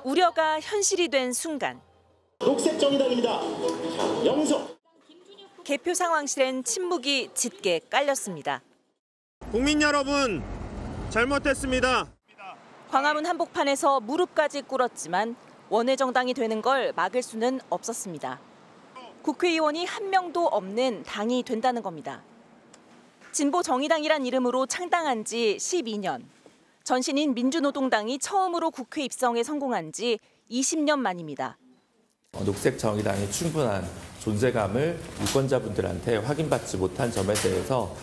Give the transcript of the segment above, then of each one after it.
우려가 현실이 된 순간. 녹색정의당입니다. 영석. 개표 상황실엔 침묵이 짙게 깔렸습니다. 국민 여러분, 잘못했습니다. 광화문 한복판에서 무릎까지 꿇었지만 원외 정당이 되는 걸 막을 수는 없었습니다. 국회의원이 한 명도 없는 당이 된다는 겁니다. 진보정의당이란 이름으로 창당한 지 12년. 전신인 민주노동당이 처음으로 국회 입성에 성공한 지 20년 만입니다. 녹색정의당이 충분한 존재감을 유권자분들한테 확인받지 못한 점에 대해서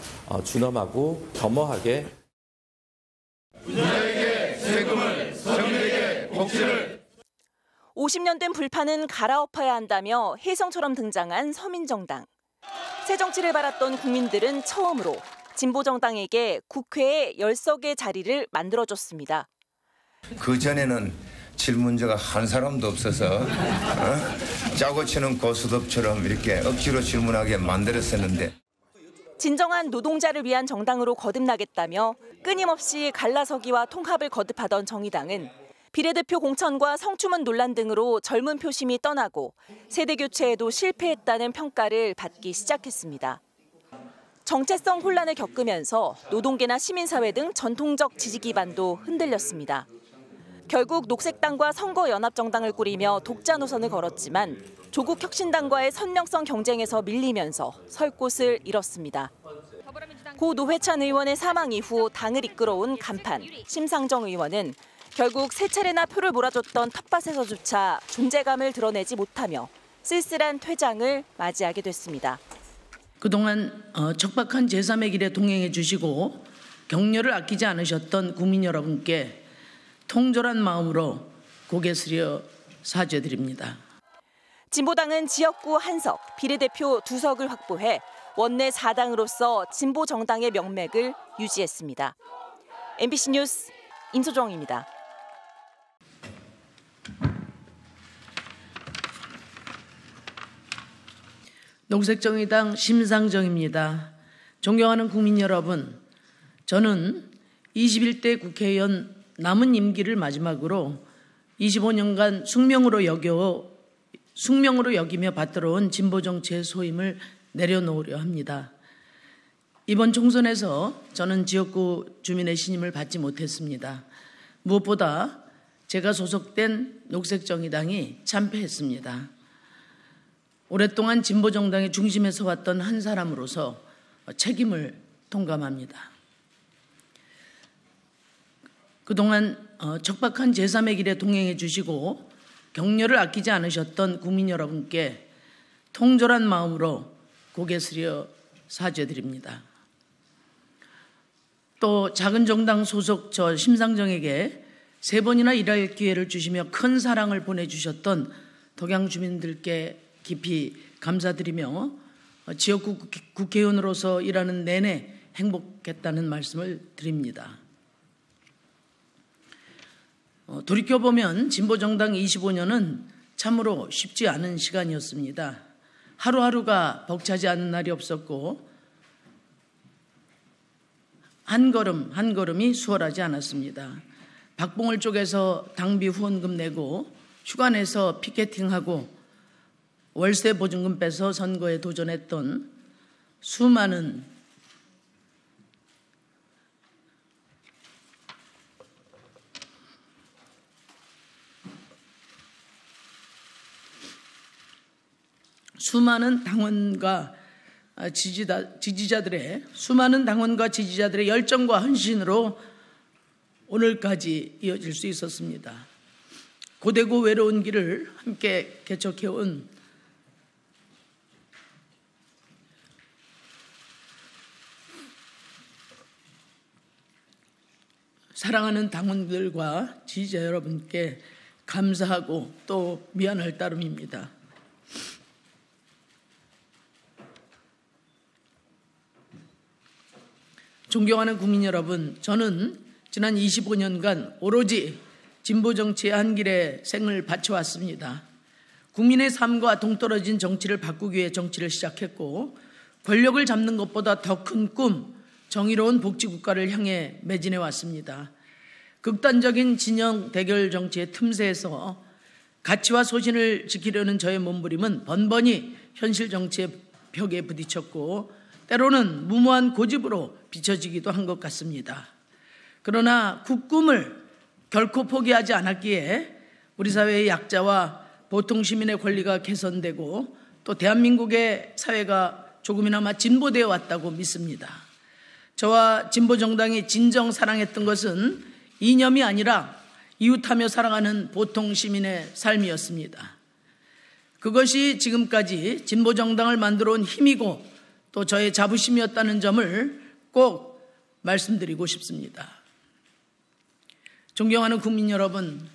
준엄하고 겸허하게 부자에게 세금을, 서민에게 복지를 50년 된 불판은 갈아엎어야 한다며 혜성처럼 등장한 서민정당. 새 정치를 바랐던 국민들은 처음으로 진보정당에게 국회에 10석의 자리를 만들어줬습니다. 그전에는 질문자가 한 사람도 없어서 짜고 치는 고스톱처럼 이렇게 억지로 질문하게 만들었었는데 진정한 노동자를 위한 정당으로 거듭나겠다며 끊임없이 갈라서기와 통합을 거듭하던 정의당은 비례대표 공천과 성추문 논란 등으로 젊은 표심이 떠나고 세대 교체에도 실패했다는 평가를 받기 시작했습니다. 정체성 혼란을 겪으면서 노동계나 시민사회 등 전통적 지지 기반도 흔들렸습니다. 결국 녹색당과 선거연합정당을 꾸리며 독자 노선을 걸었지만 조국 혁신당과의 선명성 경쟁에서 밀리면서 설 곳을 잃었습니다. 고 노회찬 의원의 사망 이후 당을 이끌어온 간판 심상정 의원은 결국 세 차례나 표를 몰아줬던 텃밭에서조차 존재감을 드러내지 못하며 쓸쓸한 퇴장을 맞이하게 됐습니다. 그동안 척박한 제3의 길에 동행해 주시고 격려를 아끼지 않으셨던 국민 여러분께 통절한 마음으로 고개 숙여 사죄드립니다. 진보당은 지역구 1석, 비례대표 2석을 확보해 원내 4당으로서 진보정당의 명맥을 유지했습니다. MBC 뉴스 임소정입니다. 녹색정의당 심상정입니다. 존경하는 국민 여러분, 저는 21대 국회의원 남은 임기를 마지막으로 25년간 숙명으로 여기며 받들어온 진보정치의 소임을 내려놓으려 합니다. 이번 총선에서 저는 지역구 주민의 신임을 받지 못했습니다. 무엇보다 제가 소속된 녹색정의당이 참패했습니다. 오랫동안 진보정당의 중심에 서왔던 한 사람으로서 책임을 통감합니다. 그동안 척박한 제3의 길에 동행해 주시고 격려를 아끼지 않으셨던 국민 여러분께 통절한 마음으로 고개 숙여 사죄드립니다. 또 작은 정당 소속 저 심상정에게 3번이나 일할 기회를 주시며 큰 사랑을 보내주셨던 덕양 주민들께 깊이 감사드리며 지역구 국회의원으로서 일하는 내내 행복했다는 말씀을 드립니다. 돌이켜보면 진보정당 25년은 참으로 쉽지 않은 시간이었습니다. 하루하루가 벅차지 않은 날이 없었고 한 걸음 한 걸음이 수월하지 않았습니다. 박봉을 쪽에서 당비 후원금 내고 휴가 내서 피켓팅하고 월세 보증금 빼서 선거에 도전했던 수많은 당원과 지지자들의 열정과 헌신으로 오늘까지 이어질 수 있었습니다. 고되고 외로운 길을 함께 개척해온 사랑하는 당원들과 지지자 여러분께 감사하고 또 미안할 따름입니다. 존경하는 국민 여러분, 저는 지난 25년간 오로지 진보정치의 한 길에 생을 바쳐왔습니다. 국민의 삶과 동떨어진 정치를 바꾸기 위해 정치를 시작했고 권력을 잡는 것보다 더 큰 꿈, 정의로운 복지국가를 향해 매진해 왔습니다. 극단적인 진영 대결 정치의 틈새에서 가치와 소신을 지키려는 저의 몸부림은 번번이 현실 정치의 벽에 부딪혔고 때로는 무모한 고집으로 비춰지기도 한 것 같습니다. 그러나 국꿈을 결코 포기하지 않았기에 우리 사회의 약자와 보통 시민의 권리가 개선되고 또 대한민국의 사회가 조금이나마 진보되어 왔다고 믿습니다. 저와 진보정당이 진정 사랑했던 것은 이념이 아니라 이웃하며 살아가는 보통 시민의 삶이었습니다. 그것이 지금까지 진보정당을 만들어 온 힘이고 또 저의 자부심이었다는 점을 꼭 말씀드리고 싶습니다. 존경하는 국민 여러분,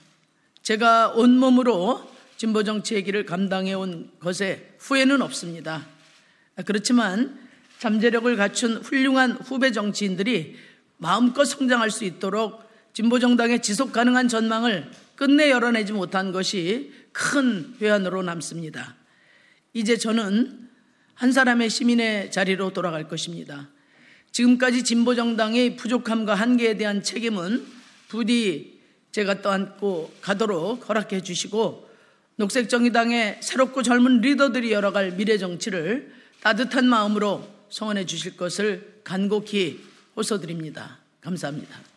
제가 온몸으로 진보정치의 길을 감당해온 것에 후회는 없습니다. 그렇지만 잠재력을 갖춘 훌륭한 후배 정치인들이 마음껏 성장할 수 있도록 진보정당의 지속가능한 전망을 끝내 열어내지 못한 것이 큰 회한으로 남습니다. 이제 저는 한 사람의 시민의 자리로 돌아갈 것입니다. 지금까지 진보정당의 부족함과 한계에 대한 책임은 부디 제가 떠안고 가도록 허락해 주시고 녹색정의당의 새롭고 젊은 리더들이 열어갈 미래정치를 따뜻한 마음으로 성원해 주실 것을 간곡히 호소드립니다. 감사합니다.